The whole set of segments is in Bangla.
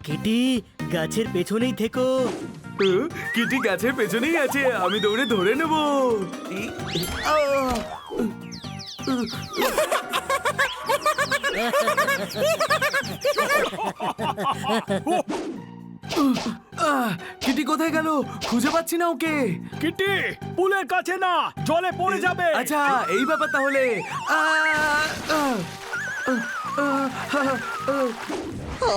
কিটি গাছের পেছনেই থেকো। কিটি গাছের পেছনেই আছে, আমি দৌড়ে ধরে নেব। কিটি কোথায় গেল? খুঁজে পাচ্ছি না ওকে। কিটি পুলের কাছে না, জলে পড়ে যাবে। আচ্ছা এই ব্যাপার তাহলে। ও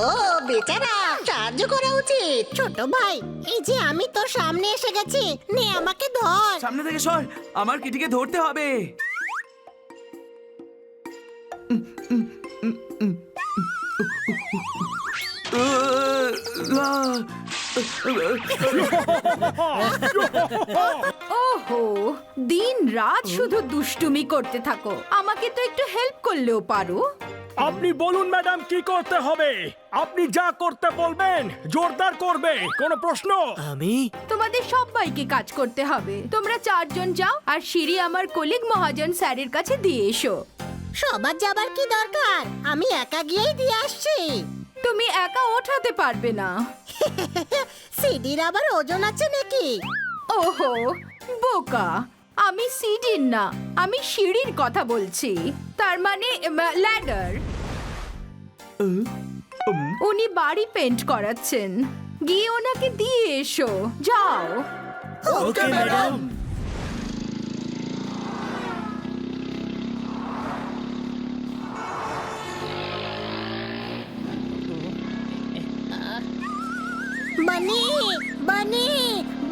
বেচারা, সাহায্য করা উচিত। ছোট ভাই, এই যে আমি তোর সামনে এসে গেছি, নে আমাকে ধর। সামনে থেকে সর, আমার কিটিকে ধরতে হবে। ওহো, দিন রাত শুধু দুষ্টুমি করতে থাকো। আমাকে তো একটু হেল্প করলেও পারো। আপনি বলুন ম্যাডাম, কি করতে হবে? আপনি যা করতে বলবেন জোরদার করবে। কোনো প্রশ্ন? আমি তোমাদের সবাইকে কাজ করতে হবে। তোমরা 4 জন যাও আর সিঁড়ি আমার কলিগ মহাজন স্যারের কাছে দিয়ে এসো। সবার যাবার কি দরকার? আমি একা গিয়েই দিয়ে আসছি। তুমি একা ওঠাতে পারবে না। সিডির আবার ওজন আছে নাকি? ওহো বোকা, আমি সিডির না, আমি সিঁড়ির কথা বলছি। তার মানে ল্যাডার। উনি বাড়ি পেন্ট করাচ্ছেন, গিয়ে ওনাকে দিয়ে এসো। যাও। Okay madam. বানি, বানি,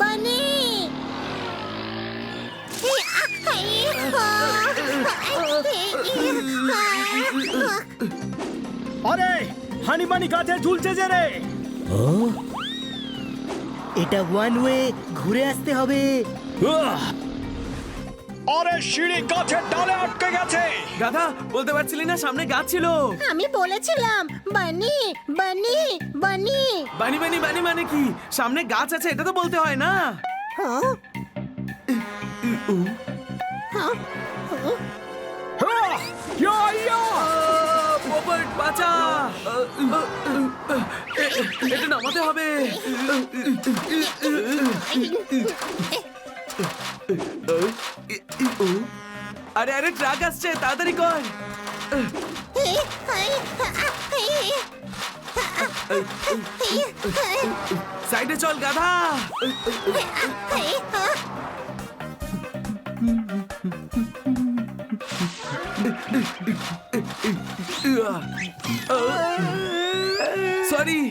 বানি। আরে হানিমানি গাছে ঝুলছে যে রে। ও, এটা ওয়ান ওয়ে, ঘুরে আসতে হবে। আরে সিঁড়ি গাছের ডালে আটকে গেছে। গাধা, বলতে পারছিলি না সামনে গাছ ছিল? আমি বলেছিলাম বানি, বানি, বানি। বানি বানি বানি মানে কি? সামনে গাছ আছে এটা তো বলতে হয় না। হ্যাঁ? হ্যাঁ? হ্যাঁ, ইয়া, ইয়া। পপট বাঁচা, এটা নামাতে হবে। আরে আরে ট্রাক আসছে, তাড়াতাড়ি কর। সাইডে চল গাধা। সরি।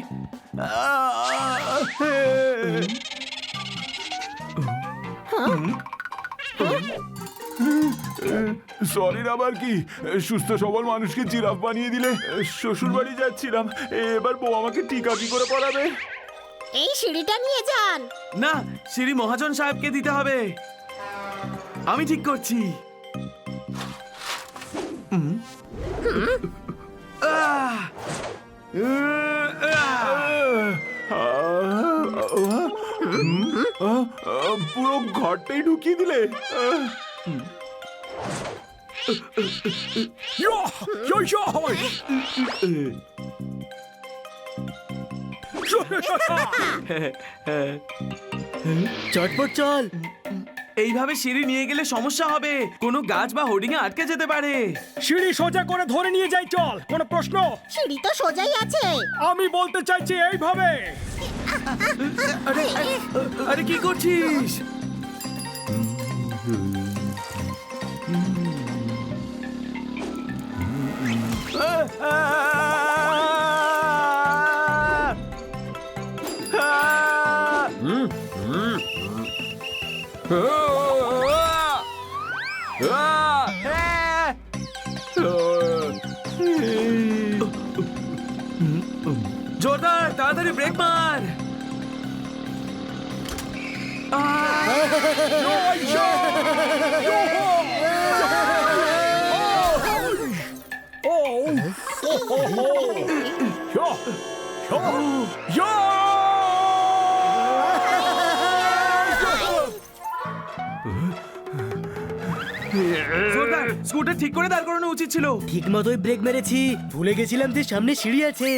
সরির আবার কি? সুস্থ সবল মানুষকে জিরাফ বানিয়ে দিলে। শ্বশুর বাড়ি যাচ্ছিলাম, এবার বউ আমাকে টিকা কি করে পড়াবে? এই সিঁড়িটা নিয়ে যান। না, শ্রী মহাজন সাহেবকে দিতে হবে। আমি ঠিক করছি। পুরো ঘরটাই ঢুকিয়ে দিলে। ইয়া, ইয়া, ইয়া। চটপট চল। এইভাবে সিঁড়ি নিয়ে গেলে সমস্যা হবে, কোনো গাছ বা হোর্ডিং এ আটকে যেতে পারে। সিঁড়ি সোজা করে ধরে নিয়ে যাই, চল। কোনো প্রশ্ন? সিঁড়ি তো সোজাই আছে। আমি বলতে চাইছি এইভাবে। আরে আরে কি করছিস? জোরদার, তাড়াতাড়ি ব্রেক মার। জোরদার, স্কুটার ঠিক করে দাঁড় করানো উচিত ছিল। ঠিক মতোই ব্রেক মেরেছি, ভুলে গেছিলাম যে সামনে সিঁড়ি আছে।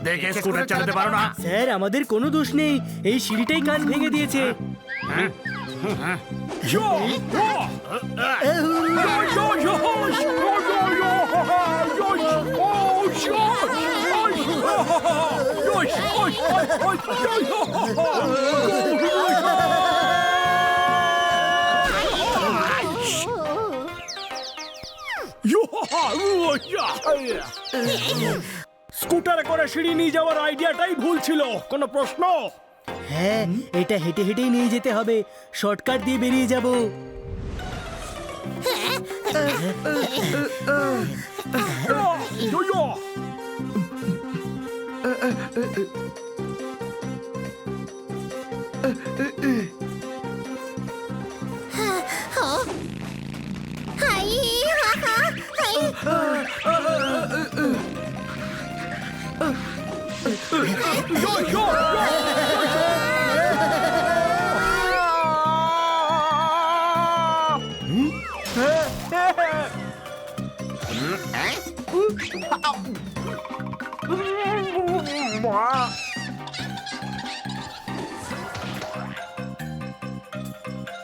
দেখে স্কুটার চালাতে পারো না? স্যার, আমাদের কোনো দোষ নেই, এই সিঁড়িটাই কান ভেঙে দিয়েছে। স্কুটারে করে সিঁড়ি নিয়ে যাওয়ার আইডিয়াটাই ভুল ছিল। কোনো প্রশ্ন? হ্যাঁ, এটা হেঁটে হেঁটেই নিয়ে যেতে হবে, শর্টকাট দিয়ে বেরিয়ে যাব। হাই হা হা হাই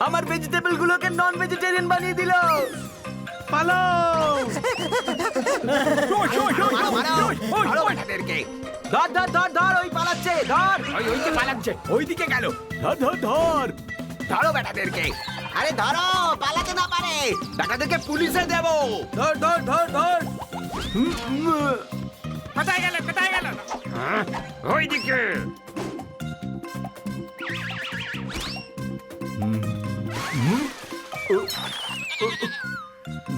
আমার ভেজিটেবল গুলোকে নন ভেজিটেরিয়ান বানিয়ে দিল। পালাও! ধর ধর ধর ধর, ওই পালাচ্ছে, ধর। ওইদিকে পালাচ্ছে, ওইদিকে গেল। ধর ধর ধর। ধরো বেটাদেরকে। আরে ধরো, পালাতে না পারে। বেটাদেরকে পুলিশে দেব। ধর ধর ধর ধর। কোথায় গেল, কোথায় গেল? ওইদিকে।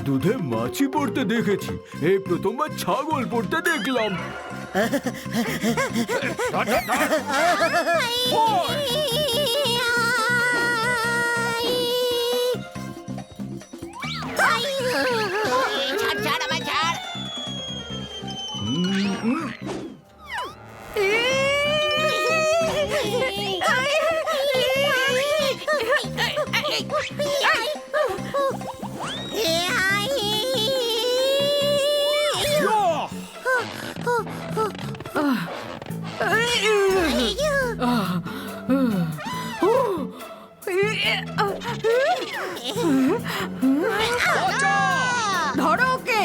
দুধে মাছি পড়তে দেখেছি, এই প্রথমবার ছাগল পড়তে দেখলাম। ছাড় ছাড় আমায় ছাড়। ধরো ওকে।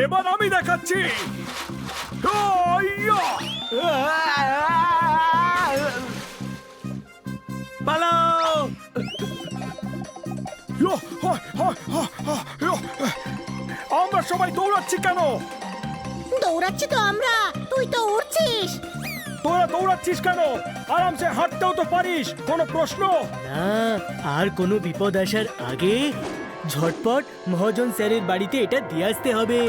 এবার আমি দেখাচ্ছি। পালাও! আমরা সবাই দৌড়াচ্ছি কেন? দৌড়াচ্ছি তো আমরা, তুই তো উড়ছিস। তোরা দৌড়াচ্ছিস কেন? আরামসে হাঁটতেও তো পারিস, কোনো প্রশ্ন? না, আর কোনো বিপদ আসার আগে ঝটপট মহাজন স্যারের বাড়িতে এটা দিয়ে আসতে হবে।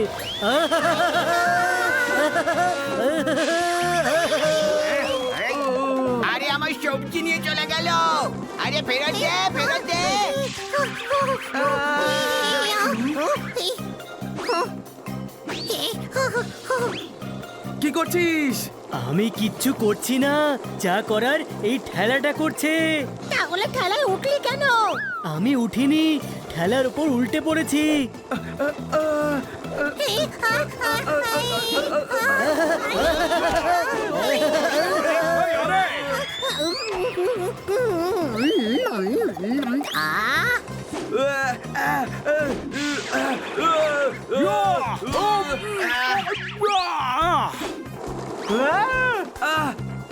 আরে আমার সবজি নিয়ে চলে গেল। আরে ফেরত দে, ফেরত দে। কি করছিস? আমি কিচ্ছু করছি না, যা করার এই ঠেলাটা করছে। তাহলে ঠেলায় উঠলি কেন? আমি উঠিনি, ঠেলার উপর উল্টে পড়েছি।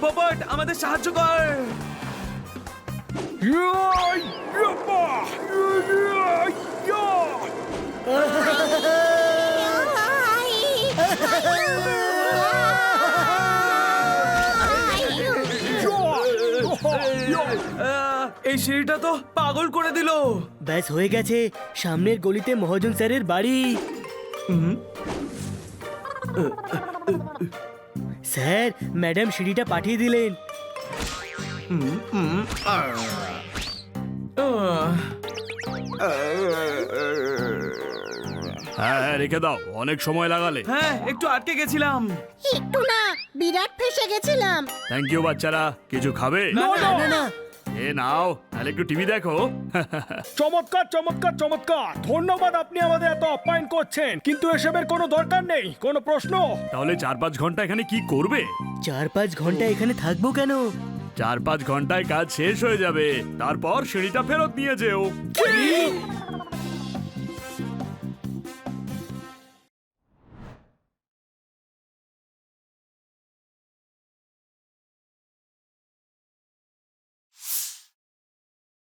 পোপট আমাদের সাহায্য কর। ইয়াই, ইয়াপ্পা, ইয়া, এই সিঁড়িটা তো পাগল করে দিল। ব্যাস হয়ে গেছে, সামনের গলিতে মহাজন স্যারের বাড়ি। স্যার, ম্যাডাম সিঁড়িটা পাঠিয়ে দিলেন। হ্যাঁ হ্যাঁ, রেখে দাও, অনেক সময় লাগালে। হ্যাঁ, একটু আটকে গেছিলাম। একটু না, বিরাট ফেসে গেছিলাম। থ্যাংক ইউ বাচ্চারা, কিছু খাবে? না না, এ নাও, তাহলে একটু টিভি দেখো। চমৎকার চমৎকার চমৎকার, ধন্যবাদ, আপনি আমাদের এত আপ্যায়ন করছেন, কিন্তু এসবের কোনো দরকার নেই। কোনো প্রশ্ন? তাহলে 4-5 ঘন্টা এখানে কি করবে? 4-5 ঘন্টা এখানে থাকবো কেন? 4-5 ঘন্টায় কাজ শেষ হয়ে যাবে, তারপর সিঁড়িটা ফেরত নিয়ে যেও।